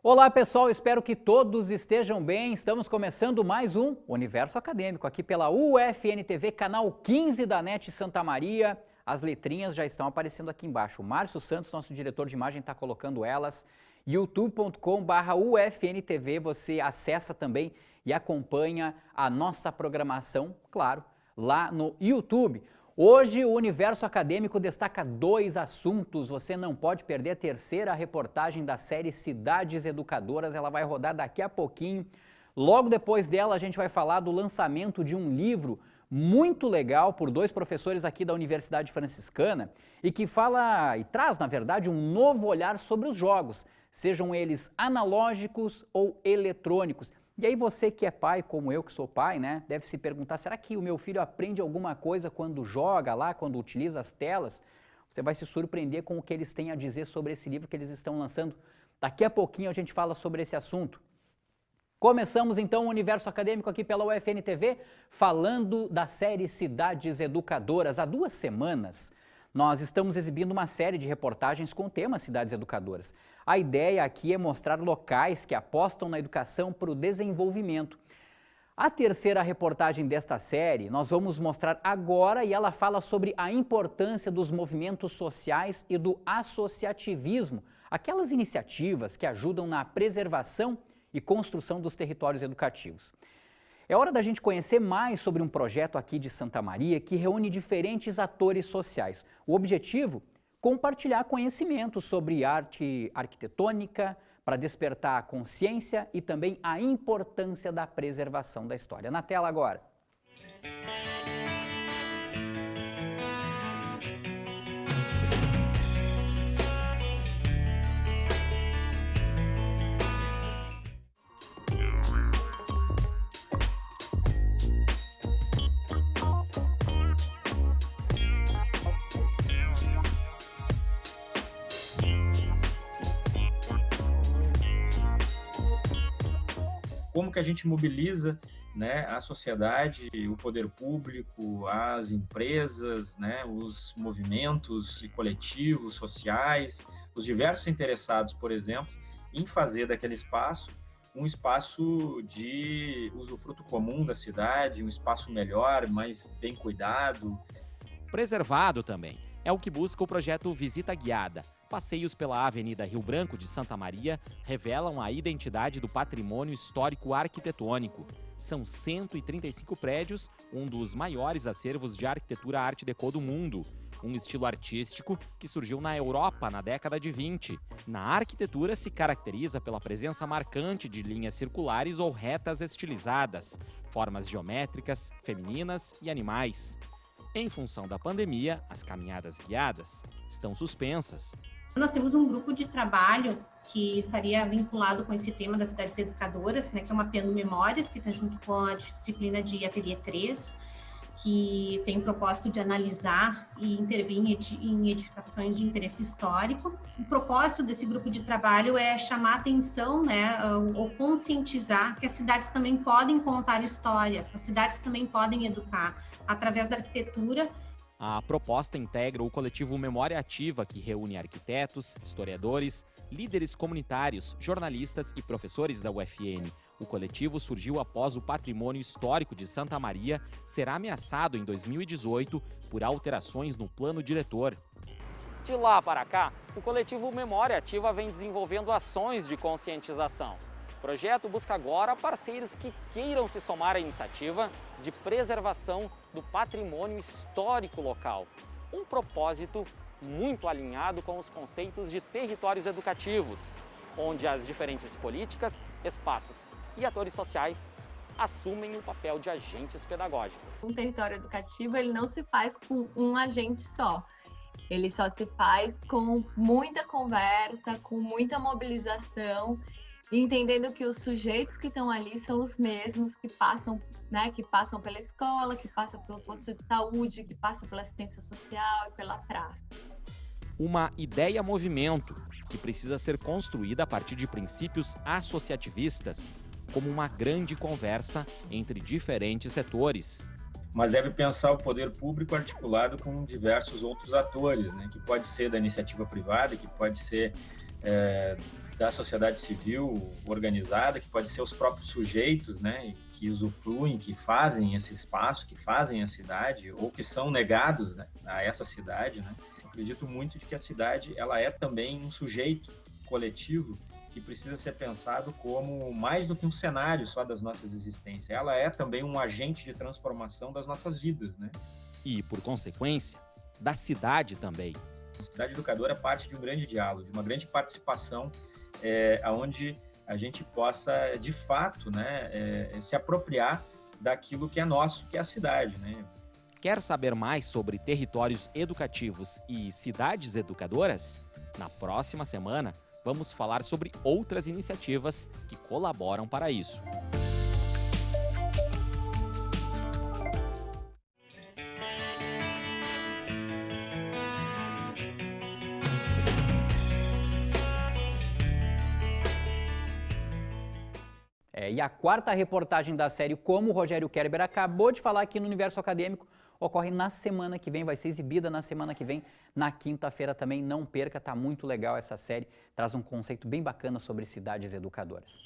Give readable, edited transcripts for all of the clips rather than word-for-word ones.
Olá pessoal, espero que todos estejam bem. Estamos começando mais um Universo Acadêmico aqui pela UFN TV, canal 15 da NET Santa Maria. As letrinhas já estão aparecendo aqui embaixo. O Márcio Santos, nosso diretor de imagem, está colocando elas. youtube.com/UFNTV, você acessa também e acompanha a nossa programação, claro, lá no YouTube. Hoje o Universo Acadêmico destaca 2 assuntos, você não pode perder a terceira reportagem da série Cidades Educadoras, ela vai rodar daqui a pouquinho. Logo depois dela a gente vai falar do lançamento de um livro muito legal por 2 professores aqui da Universidade Franciscana e que fala e traz, na verdade, um novo olhar sobre os jogos, sejam eles analógicos ou eletrônicos. E aí você que é pai, como eu que sou pai, né, deve se perguntar, será que o meu filho aprende alguma coisa quando joga lá, quando utiliza as telas? Você vai se surpreender com o que eles têm a dizer sobre esse livro que eles estão lançando. Daqui a pouquinho a gente fala sobre esse assunto. Começamos então o Universo Acadêmico aqui pela UFN TV, falando da série Cidades Educadoras. Há 2 semanas nós estamos exibindo uma série de reportagens com o tema Cidades Educadoras. A ideia aqui é mostrar locais que apostam na educação para o desenvolvimento. A terceira reportagem desta série nós vamos mostrar agora e ela fala sobre a importância dos movimentos sociais e do associativismo, aquelas iniciativas que ajudam na preservação e construção dos territórios educativos. É hora da gente conhecer mais sobre um projeto aqui de Santa Maria que reúne diferentes atores sociais. O objetivo? Compartilhar conhecimento sobre arte arquitetônica para despertar a consciência e também a importância da preservação da história. Na tela agora. Como que a gente mobiliza, né, a sociedade, o poder público, as empresas, né, os movimentos e coletivos sociais, os diversos interessados, por exemplo, em fazer daquele espaço um espaço de usufruto comum da cidade, um espaço melhor, mais bem cuidado. Preservado também. É o que busca o projeto Visita Guiada. Passeios pela Avenida Rio Branco de Santa Maria revelam a identidade do patrimônio histórico arquitetônico. São 135 prédios, um dos maiores acervos de arquitetura Art Deco do mundo. Um estilo artístico que surgiu na Europa na década de 20. Na arquitetura se caracteriza pela presença marcante de linhas circulares ou retas estilizadas, formas geométricas, femininas e animais. Em função da pandemia, as caminhadas guiadas estão suspensas. Nós temos um grupo de trabalho que estaria vinculado com esse tema das cidades educadoras, né, que é o Mapeando Memórias, que está junto com a disciplina de Ateliê 3, que tem o propósito de analisar e intervir em edificações de interesse histórico. O propósito desse grupo de trabalho é chamar a atenção, né, ou conscientizar que as cidades também podem contar histórias, as cidades também podem educar através da arquitetura. A proposta integra o coletivo Memória Ativa, que reúne arquitetos, historiadores, líderes comunitários, jornalistas e professores da UFN. O coletivo surgiu após o patrimônio histórico de Santa Maria ser ameaçado em 2018 por alterações no plano diretor. De lá para cá, o coletivo Memória Ativa vem desenvolvendo ações de conscientização. O projeto busca agora parceiros que queiram se somar à iniciativa de preservação do patrimônio histórico local. Um propósito muito alinhado com os conceitos de territórios educativos, onde as diferentes políticas, espaços e atores sociais assumem o papel de agentes pedagógicos. Um território educativo ele não se faz com um agente só. Ele só se faz com muita conversa, com muita mobilização, entendendo que os sujeitos que estão ali são os mesmos que passam, né, que passam pela escola, que passam pelo posto de saúde, que passam pela assistência social e pela praça. Uma ideia-movimento que precisa ser construída a partir de princípios associativistas, como uma grande conversa entre diferentes setores. Mas deve pensar o poder público articulado com diversos outros atores, né, que pode ser da iniciativa privada, que pode ser da sociedade civil organizada, que pode ser os próprios sujeitos, né, que usufruem, que fazem esse espaço, que fazem a cidade, ou que são negados, né, a essa cidade, né. Eu acredito muito de que a cidade, ela é também um sujeito coletivo que precisa ser pensado como mais do que um cenário só das nossas existências. Ela é também um agente de transformação das nossas vidas, né. E, por consequência, da cidade também. A cidade educadora parte de um grande diálogo, de uma grande participação, onde a gente possa, de fato, né, se apropriar daquilo que é nosso, que é a cidade, né. Quer saber mais sobre territórios educativos e cidades educadoras? Na próxima semana, vamos falar sobre outras iniciativas que colaboram para isso. E a quarta reportagem da série, como o Rogério Kerber acabou de falar aqui no Universo Acadêmico, ocorre na semana que vem, vai ser exibida na semana que vem, na quinta-feira também, não perca, tá muito legal essa série, traz um conceito bem bacana sobre cidades educadoras.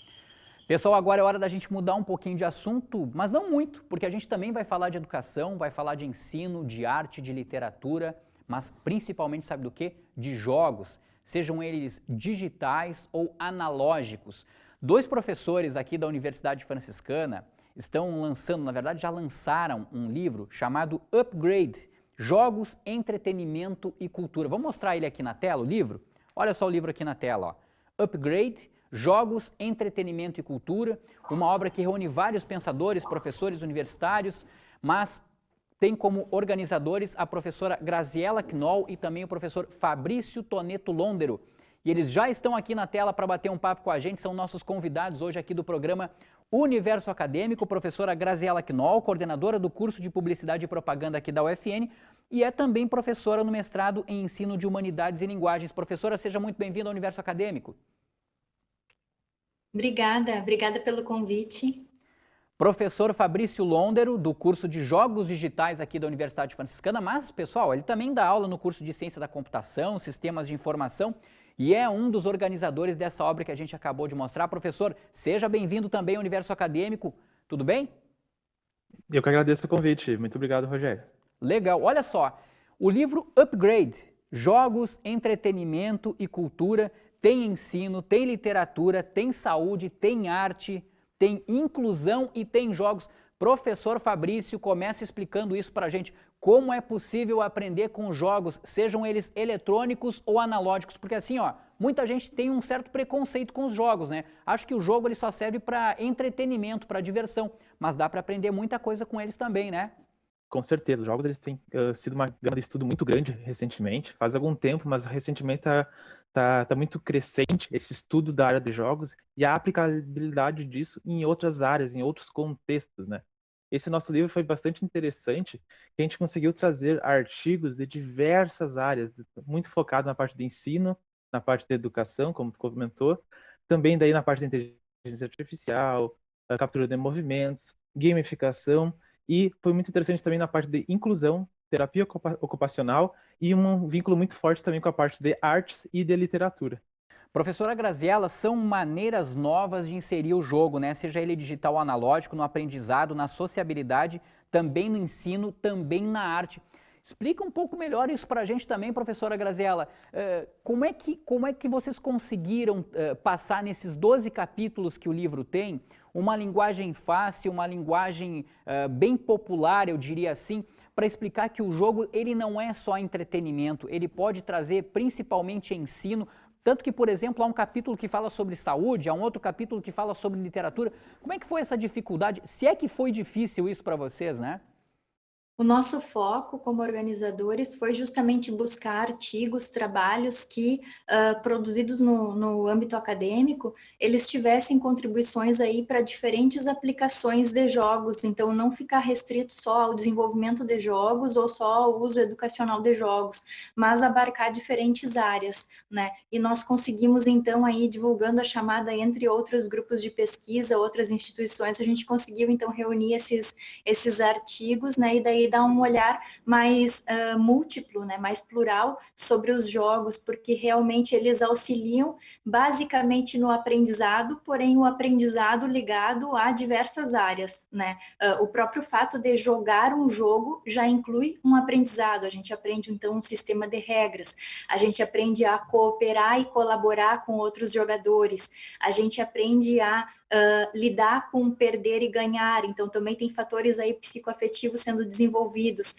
Pessoal, agora é hora da gente mudar um pouquinho de assunto, mas não muito, porque a gente também vai falar de educação, vai falar de ensino, de arte, de literatura, mas principalmente, sabe do quê? De jogos, sejam eles digitais ou analógicos. 2 professores aqui da Universidade Franciscana estão lançando, na verdade já lançaram um livro chamado Upgrade, Jogos, Entretenimento e Cultura. Vamos mostrar ele aqui na tela, o livro? Olha só o livro aqui na tela, ó. Upgrade, Jogos, Entretenimento e Cultura, uma obra que reúne vários pensadores, professores universitários, mas tem como organizadores a professora Graziella Knoll e também o professor Fabrício Toneto Londero. E eles já estão aqui na tela para bater um papo com a gente, são nossos convidados hoje aqui do programa Universo Acadêmico, professora Graziella Knoll, coordenadora do curso de Publicidade e Propaganda aqui da UFN, e é também professora no mestrado em Ensino de Humanidades e Linguagens. Professora, seja muito bem-vinda ao Universo Acadêmico. Obrigada pelo convite. Professor Fabrício Londero, do curso de Jogos Digitais aqui da Universidade Franciscana, mas, pessoal, ele também dá aula no curso de Ciência da Computação, Sistemas de Informação, e é um dos organizadores dessa obra que a gente acabou de mostrar. Professor, seja bem-vindo também ao Universo Acadêmico, tudo bem? Eu que agradeço o convite, muito obrigado, Rogério. Legal, olha só, o livro Upgrade, Jogos, Entretenimento e Cultura, tem ensino, tem literatura, tem saúde, tem arte, tem inclusão e tem jogos. Professor Fabrício, começa explicando isso para a gente. Como é possível aprender com jogos, sejam eles eletrônicos ou analógicos? Porque assim, ó, muita gente tem um certo preconceito com os jogos, né? Acho que o jogo ele só serve para entretenimento, para diversão, mas dá para aprender muita coisa com eles também, né? Com certeza, os jogos eles têm sido uma gama de estudo muito grande recentemente, faz algum tempo, mas recentemente tá muito crescente esse estudo da área de jogos e a aplicabilidade disso em outras áreas, em outros contextos, né? Esse nosso livro foi bastante interessante, que a gente conseguiu trazer artigos de diversas áreas, muito focado na parte de ensino, na parte de educação, como tu comentou, também daí na parte da inteligência artificial, a captura de movimentos, gamificação, e foi muito interessante também na parte de inclusão, terapia ocupacional e um vínculo muito forte também com a parte de artes e de literatura. Professora Graziella, são maneiras novas de inserir o jogo, né? Seja ele digital ou analógico, no aprendizado, na sociabilidade, também no ensino, também na arte. Explica um pouco melhor isso para a gente também, professora Graziella. Como é que vocês conseguiram passar nesses 12 capítulos que o livro tem, uma linguagem fácil, uma linguagem bem popular, eu diria assim, para explicar que o jogo ele não é só entretenimento, ele pode trazer principalmente ensino. Tanto que, por exemplo, há um capítulo que fala sobre saúde, há um outro capítulo que fala sobre literatura. Como é que foi essa dificuldade? Se é que foi difícil isso para vocês, né? O nosso foco como organizadores foi justamente buscar artigos, trabalhos que, produzidos no âmbito acadêmico, eles tivessem contribuições aí para diferentes aplicações de jogos, então não ficar restrito só ao desenvolvimento de jogos ou só ao uso educacional de jogos, mas abarcar diferentes áreas, né? E nós conseguimos então aí, divulgando a chamada entre outros grupos de pesquisa, outras instituições, a gente conseguiu então reunir esses artigos, né? E daí dar um olhar mais múltiplo, né, mais plural sobre os jogos, porque realmente eles auxiliam basicamente no aprendizado, porém o aprendizado ligado a diversas áreas, né? O próprio fato de jogar um jogo já inclui um aprendizado. A gente aprende então um sistema de regras, a gente aprende a cooperar e colaborar com outros jogadores, a gente aprende a lidar com perder e ganhar, então também tem fatores aí psicoafetivos sendo desenvolvidos.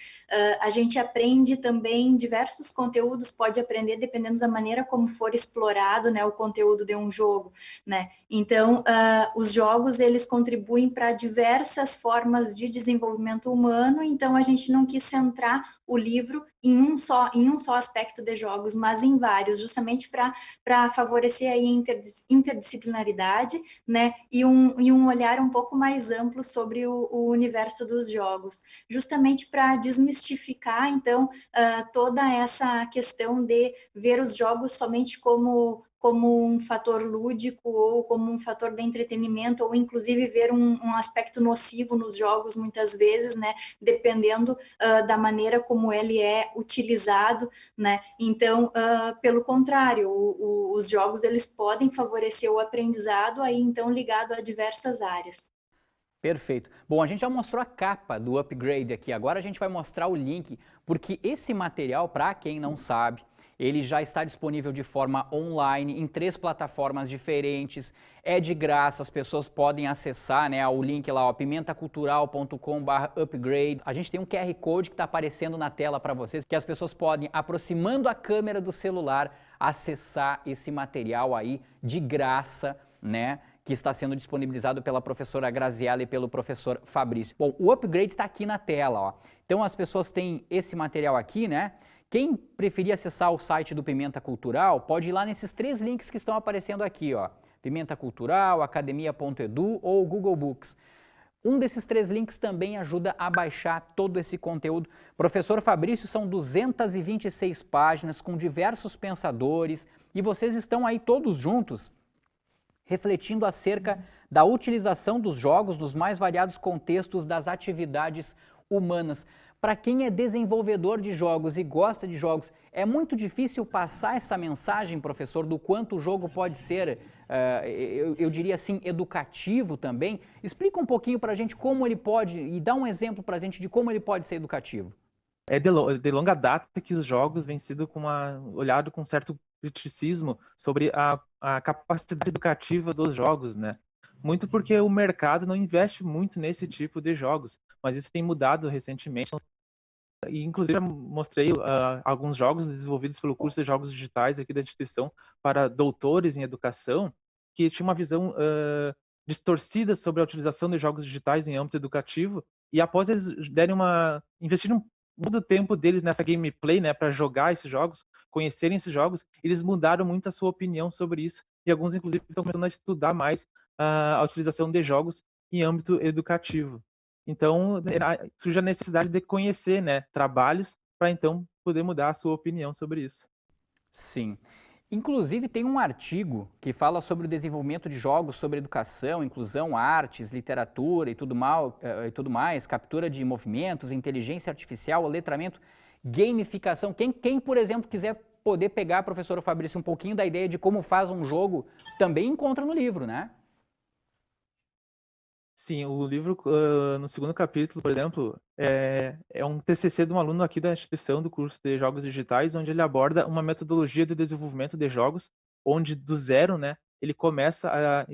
A gente aprende também diversos conteúdos, pode aprender dependendo da maneira como for explorado, né, o conteúdo de um jogo, né? Então, os jogos, eles contribuem para diversas formas de desenvolvimento humano, então a gente não quis centrar o livro em um só aspecto de jogos, mas em vários, justamente para favorecer aí a interdisciplinaridade, né, e um olhar um pouco mais amplo sobre o universo dos jogos, justamente para desmistificar, então, toda essa questão de ver os jogos somente como um fator lúdico ou como um fator de entretenimento, ou inclusive ver um aspecto nocivo nos jogos, muitas vezes, né, dependendo da maneira como ele é utilizado, né. Então, pelo contrário, os jogos, eles podem favorecer o aprendizado, aí então ligado a diversas áreas. Perfeito. Bom, a gente já mostrou a capa do Upgrade aqui, agora a gente vai mostrar o link, porque esse material, para quem não sabe, ele já está disponível de forma online em 3 plataformas diferentes, é de graça, as pessoas podem acessar, né, o link lá, pimentacultural.com/upgrade. A gente tem um QR Code que está aparecendo na tela para vocês, que as pessoas podem, aproximando a câmera do celular, acessar esse material aí de graça, né, que está sendo disponibilizado pela professora Graziella e pelo professor Fabrício. Bom, o Upgrade está aqui na tela, ó. Então as pessoas têm esse material aqui, né? Quem preferir acessar o site do Pimenta Cultural, pode ir lá nesses 3 links que estão aparecendo aqui, ó. Pimenta Cultural, academia.edu ou Google Books. Um desses 3 links também ajuda a baixar todo esse conteúdo. Professor Fabrício, são 226 páginas com diversos pensadores e vocês estão aí todos juntos refletindo acerca da utilização dos jogos nos mais variados contextos das atividades humanas. Para quem é desenvolvedor de jogos e gosta de jogos, é muito difícil passar essa mensagem, professor, do quanto o jogo pode ser, eu diria assim, educativo também. Explica um pouquinho para a gente como ele pode, e dá um exemplo para a gente de como ele pode ser educativo. É de longa data que os jogos vêm sido olhado com certo criticismo sobre a capacidade educativa dos jogos, né? Muito porque o mercado não investe muito nesse tipo de jogos, mas isso tem mudado recentemente. E, inclusive, eu mostrei alguns jogos desenvolvidos pelo curso de jogos digitais aqui da instituição para doutores em educação, que tinha uma visão distorcida sobre a utilização de jogos digitais em âmbito educativo, e após eles investiram muito tempo deles nessa gameplay, né, para jogar esses jogos, conhecerem esses jogos, eles mudaram muito a sua opinião sobre isso, e alguns, inclusive, estão começando a estudar mais a utilização de jogos em âmbito educativo. Então, surge a necessidade de conhecer, né, trabalhos para então poder mudar a sua opinião sobre isso. Sim. Inclusive, tem um artigo que fala sobre o desenvolvimento de jogos sobre educação, inclusão, artes, literatura e tudo mais, captura de movimentos, inteligência artificial, letramento, gamificação. Quem, por exemplo, quiser poder pegar, professor Fabrício, um pouquinho da ideia de como faz um jogo, também encontra no livro, né? Sim, o livro, no segundo capítulo, por exemplo, é um TCC de um aluno aqui da instituição do curso de Jogos Digitais, onde ele aborda uma metodologia de desenvolvimento de jogos, onde do zero, né, ele começa a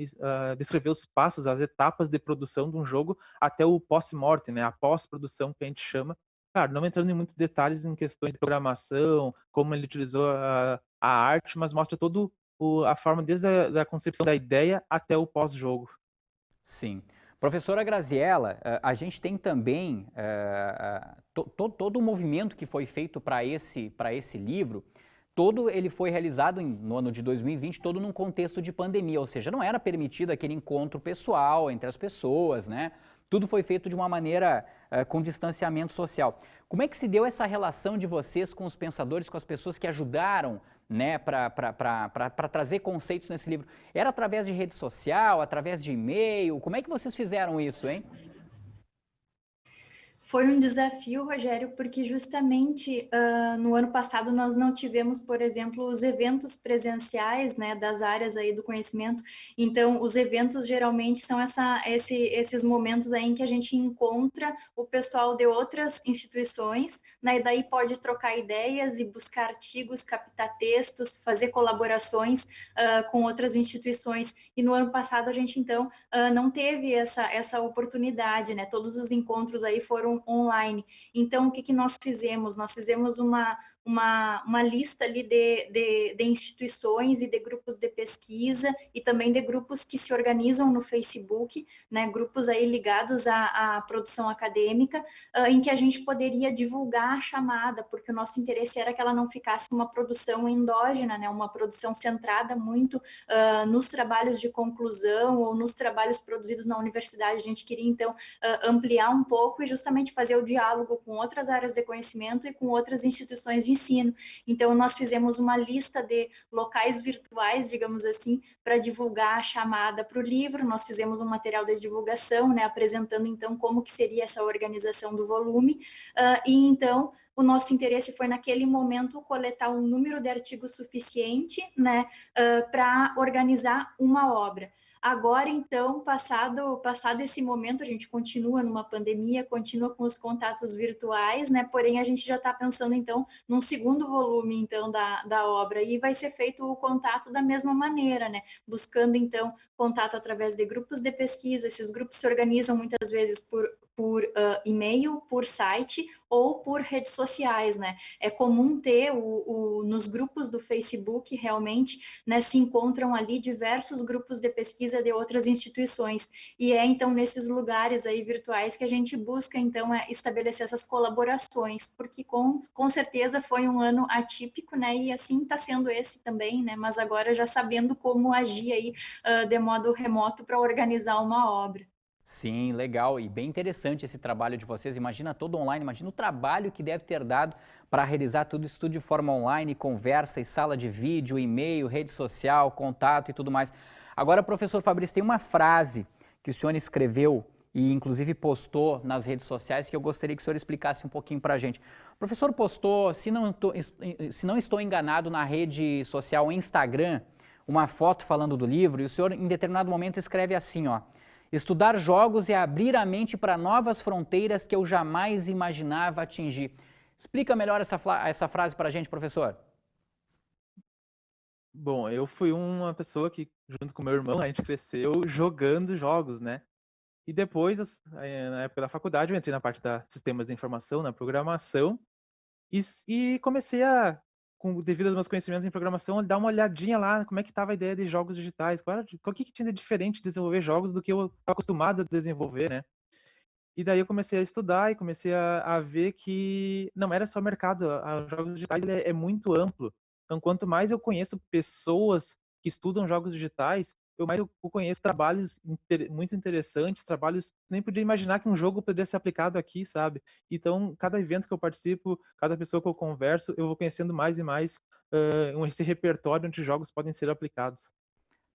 descrever os passos, as etapas de produção de um jogo até o post-mortem, né, a pós-produção que a gente chama. Claro, não entrando em muitos detalhes em questões de programação, como ele utilizou a arte, mas mostra toda a forma desde a concepção da ideia até o pós-jogo. Sim. Professora Graziella, a gente tem também todo o movimento que foi feito para esse livro, todo ele foi realizado no ano de 2020, todo num contexto de pandemia, ou seja, não era permitido aquele encontro pessoal entre as pessoas, né? Tudo foi feito de uma maneira com distanciamento social. Como é que se deu essa relação de vocês com os pensadores, com as pessoas que ajudaram, né, para trazer conceitos nesse livro? Era através de rede social, através de e-mail? Como é que vocês fizeram isso, hein? Foi um desafio, Rogério, porque justamente no ano passado nós não tivemos, por exemplo, os eventos presenciais, né, das áreas aí do conhecimento. Então, os eventos geralmente são esses momentos aí em que a gente encontra o pessoal de outras instituições, né, e daí pode trocar ideias e buscar artigos, captar textos, fazer colaborações com outras instituições. E no ano passado a gente, então, não teve essa oportunidade, né? Todos os encontros aí foram online. Então, o que nós fizemos? Nós fizemos uma lista ali de instituições e de grupos de pesquisa e também de grupos que se organizam no Facebook, né, grupos aí ligados à produção acadêmica, em que a gente poderia divulgar a chamada, porque o nosso interesse era que ela não ficasse uma produção endógena, né, uma produção centrada muito nos trabalhos de conclusão ou nos trabalhos produzidos na universidade. A gente queria, então, ampliar um pouco e justamente fazer o diálogo com outras áreas de conhecimento e com outras instituições de ensino. Então, nós fizemos uma lista de locais virtuais, digamos assim, para divulgar a chamada para o livro. Nós fizemos um material de divulgação, né, apresentando, então, como que seria essa organização do volume. E, então, o nosso interesse foi, naquele momento, coletar um número de artigos suficiente, né, para organizar uma obra. Agora, então, passado esse momento, a gente continua numa pandemia, continua com os contatos virtuais, né? Porém, a gente já está pensando, então, num segundo volume, então, da obra, e vai ser feito o contato da mesma maneira, né? Buscando, então, contato através de grupos de pesquisa. Esses grupos se organizam muitas vezes por e-mail, por site ou por redes sociais, né? É comum ter nos grupos do Facebook, realmente, né, se encontram ali diversos grupos de pesquisa de outras instituições, e é então nesses lugares aí virtuais que a gente busca então estabelecer essas colaborações, porque com certeza foi um ano atípico, né, e assim está sendo esse também, né, mas agora já sabendo como agir aí de modo remoto para organizar uma obra. Sim, legal e bem interessante esse trabalho de vocês. Imagina todo online, imagina o trabalho que deve ter dado para realizar tudo isso de forma online, conversa e sala de vídeo, e-mail, rede social, contato e tudo mais. Agora, professor Fabrício, tem uma frase que o senhor escreveu e inclusive postou nas redes sociais que eu gostaria que o senhor explicasse um pouquinho para a gente. O professor postou, se não estou enganado, na rede social Instagram, uma foto falando do livro, e o senhor em determinado momento escreve assim, ó: estudar jogos é abrir a mente para novas fronteiras que eu jamais imaginava atingir. Explica melhor essa frase para a gente, professor. Bom, eu fui uma pessoa que, junto com meu irmão, a gente cresceu jogando jogos, né? E depois, na época da faculdade, eu entrei na parte da sistemas de informação, na programação, e comecei devido aos meus conhecimentos em programação, dar uma olhadinha lá, como é que estava a ideia de jogos digitais, o que tinha de diferente de desenvolver jogos do que eu estava acostumado a desenvolver, né? E daí eu comecei a estudar e comecei a ver que não era só mercado, os jogos digitais é muito amplo. Então, quanto mais eu conheço pessoas que estudam jogos digitais, mais eu conheço trabalhos muito interessantes, trabalhos que nem podia imaginar que um jogo poderia ser aplicado aqui, sabe? Então, cada evento que eu participo, cada pessoa que eu converso, eu vou conhecendo mais e mais esse repertório onde jogos podem ser aplicados.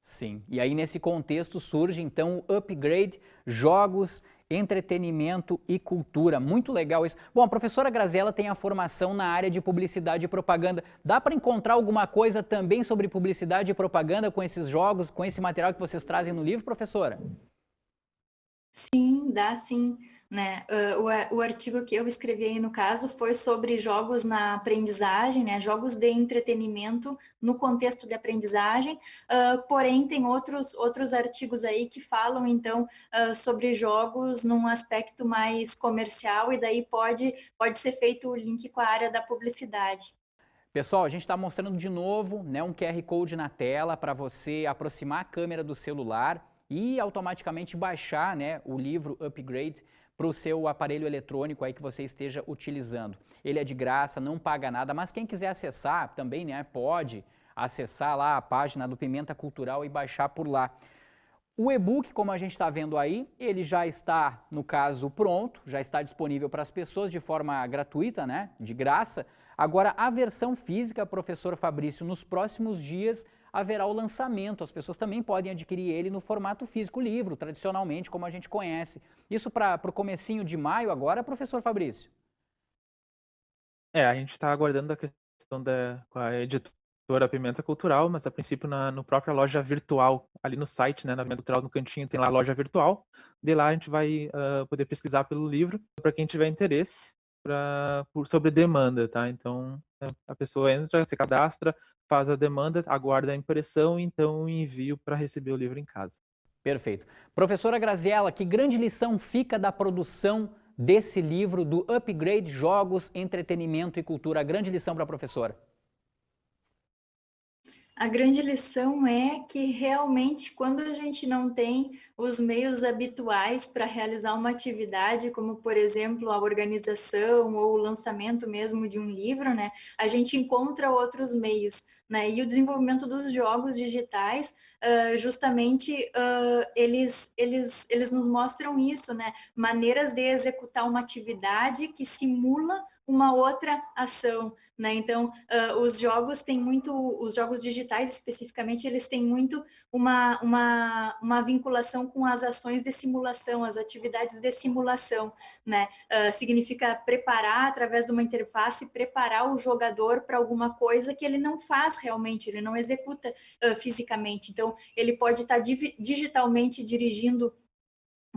Sim, e aí nesse contexto surge então o Upgrade, jogos, entretenimento e cultura. Muito legal isso. Bom, a professora Graziella tem a formação na área de publicidade e propaganda. Dá para encontrar alguma coisa também sobre publicidade e propaganda com esses jogos, com esse material que vocês trazem no livro, professora? Sim, dá sim, né? O artigo que eu escrevi aí, no caso, foi sobre jogos na aprendizagem, né? Jogos de entretenimento no contexto de aprendizagem, porém tem outros artigos aí que falam, então, sobre jogos num aspecto mais comercial, e daí pode ser feito o link com a área da publicidade. Pessoal, a gente está mostrando de novo, né, um QR Code na tela para você aproximar a câmera do celular e automaticamente baixar, né, o livro Upgrade para o seu aparelho eletrônico aí que você esteja utilizando. Ele é de graça, não paga nada, mas quem quiser acessar também, né, pode acessar lá a página do Pimenta Cultural e baixar por lá. O e-book, como a gente está vendo aí, ele já está, no caso, pronto, já está disponível para as pessoas de forma gratuita, né, de graça. Agora, a versão física, professor Fabrício, nos próximos dias haverá o lançamento. As pessoas também podem adquirir ele no formato físico, livro, tradicionalmente, como a gente conhece. Isso para o comecinho de maio agora, professor Fabrício? A gente está aguardando a questão com a editora Pimenta Cultural, mas a princípio no própria loja virtual, ali no site, né, na Pimenta Cultural, no cantinho, tem lá a loja virtual. De lá a gente vai poder pesquisar pelo livro, para quem tiver interesse, sobre demanda, tá? Então, a pessoa entra, se cadastra, faz a demanda, aguarda a impressão, então o envio para receber o livro em casa. Perfeito. Professora Graziella, que grande lição fica da produção desse livro, do Upgrade Jogos, Entretenimento e Cultura? A grande lição para a professora. A grande lição é que realmente quando a gente não tem os meios habituais para realizar uma atividade, como por exemplo a organização ou o lançamento mesmo de um livro, né, a gente encontra outros meios, né, e o desenvolvimento dos jogos digitais, justamente eles nos mostram isso, né, maneiras de executar uma atividade que simula uma outra ação, né? Então, os jogos digitais especificamente, eles têm muito uma vinculação com as ações de simulação, as atividades de simulação, né? Significa preparar, através de uma interface, preparar o jogador para alguma coisa que ele não faz realmente, ele não executa fisicamente. Então, ele pode estar digitalmente dirigindo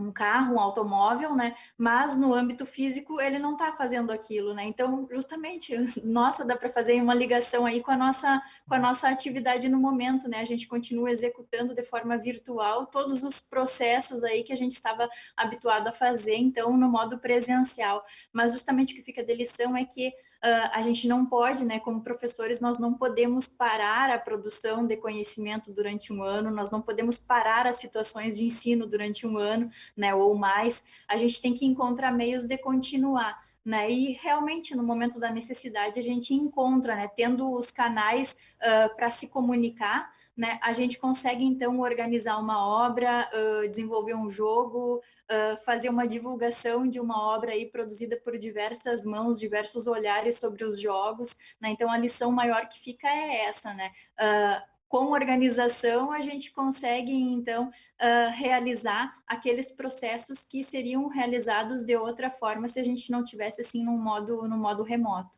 um carro, um automóvel, né? Mas no âmbito físico ele não está fazendo aquilo, né? Então, justamente, nossa, dá para fazer uma ligação aí com a nossa atividade no momento, né? A gente continua executando de forma virtual todos os processos aí que a gente estava habituado a fazer, então, no modo presencial. Mas justamente o que fica de lição é que a gente não pode, né, como professores, nós não podemos parar a produção de conhecimento durante um ano, nós não podemos parar as situações de ensino durante um ano, né, ou mais. A gente tem que encontrar meios de continuar, né, e realmente no momento da necessidade a gente encontra, né, tendo os canais para se comunicar, né, a gente consegue então organizar uma obra, desenvolver um jogo, fazer uma divulgação de uma obra aí produzida por diversas mãos, diversos olhares sobre os jogos, né? Então a lição maior que fica é essa, né? Com organização a gente consegue então realizar aqueles processos que seriam realizados de outra forma se a gente não tivesse assim no modo remoto.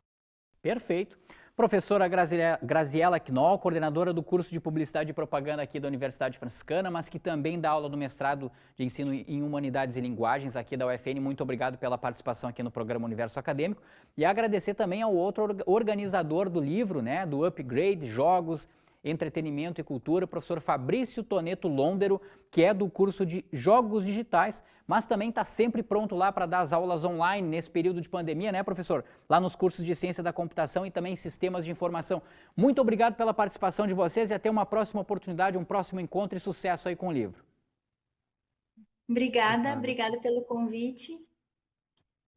Perfeito. Professora Graziella Knoll, coordenadora do curso de Publicidade e Propaganda aqui da Universidade Franciscana, mas que também dá aula no mestrado de Ensino em Humanidades e Linguagens aqui da UFN. Muito obrigado pela participação aqui no programa Universo Acadêmico. E agradecer também ao outro organizador do livro, né, do Upgrade Jogos, Entretenimento e Cultura, o professor Fabrício Toneto Londero, que é do curso de Jogos Digitais, mas também está sempre pronto lá para dar as aulas online nesse período de pandemia, né, professor? Lá nos cursos de Ciência da Computação e também Sistemas de Informação. Muito obrigado pela participação de vocês e até uma próxima oportunidade, um próximo encontro e sucesso aí com o livro. Obrigada pelo convite.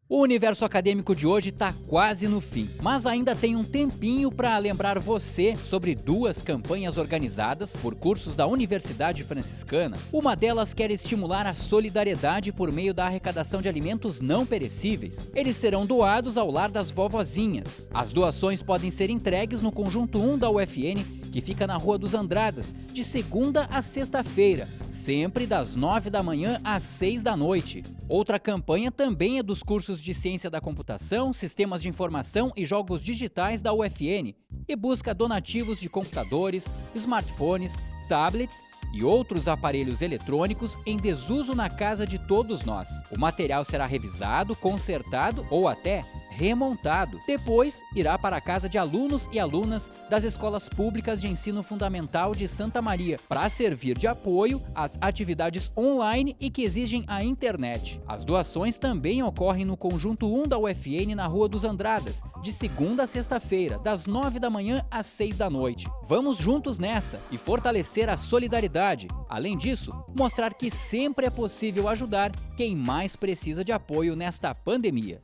O Universo Acadêmico de hoje está quase no fim, mas ainda tem um tempinho para lembrar você sobre duas campanhas organizadas por cursos da Universidade Franciscana. Uma delas quer estimular a solidariedade por meio da arrecadação de alimentos não perecíveis. Eles serão doados ao Lar das Vovozinhas. As doações podem ser entregues no Conjunto 1 da UFN, que fica na Rua dos Andradas, de segunda a sexta-feira, sempre das 9 da manhã às 6 da noite. Outra campanha também é dos cursos de Ciência da Computação, Sistemas de Informação e Jogos Digitais da UFN e busca donativos de computadores, smartphones, tablets e outros aparelhos eletrônicos em desuso na casa de todos nós. O material será revisado, consertado ou até remontado. Depois, irá para a casa de alunos e alunas das escolas públicas de ensino fundamental de Santa Maria, para servir de apoio às atividades online e que exigem a internet. As doações também ocorrem no Conjunto 1 da UFN, na Rua dos Andradas, de segunda a sexta-feira, das 9 da manhã às 6 da noite. Vamos juntos nessa e fortalecer a solidariedade. Além disso, mostrar que sempre é possível ajudar quem mais precisa de apoio nesta pandemia.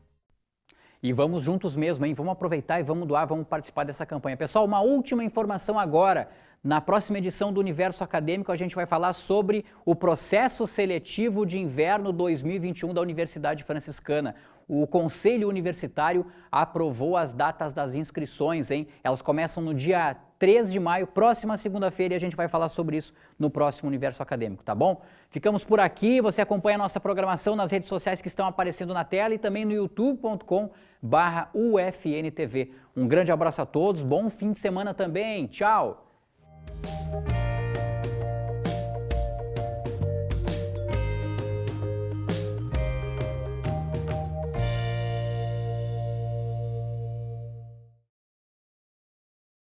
E vamos juntos mesmo, hein? Vamos aproveitar e vamos doar, vamos participar dessa campanha. Pessoal, uma última informação agora. Na próxima edição do Universo Acadêmico, a gente vai falar sobre o processo seletivo de inverno 2021 da Universidade Franciscana. o Conselho Universitário aprovou as datas das inscrições, hein? Elas começam no dia 3 de maio, próxima segunda-feira, e a gente vai falar sobre isso no próximo Universo Acadêmico, tá bom? Ficamos por aqui, você acompanha a nossa programação nas redes sociais que estão aparecendo na tela e também no youtube.com/UFNTV. Um grande abraço a todos, bom fim de semana também, tchau!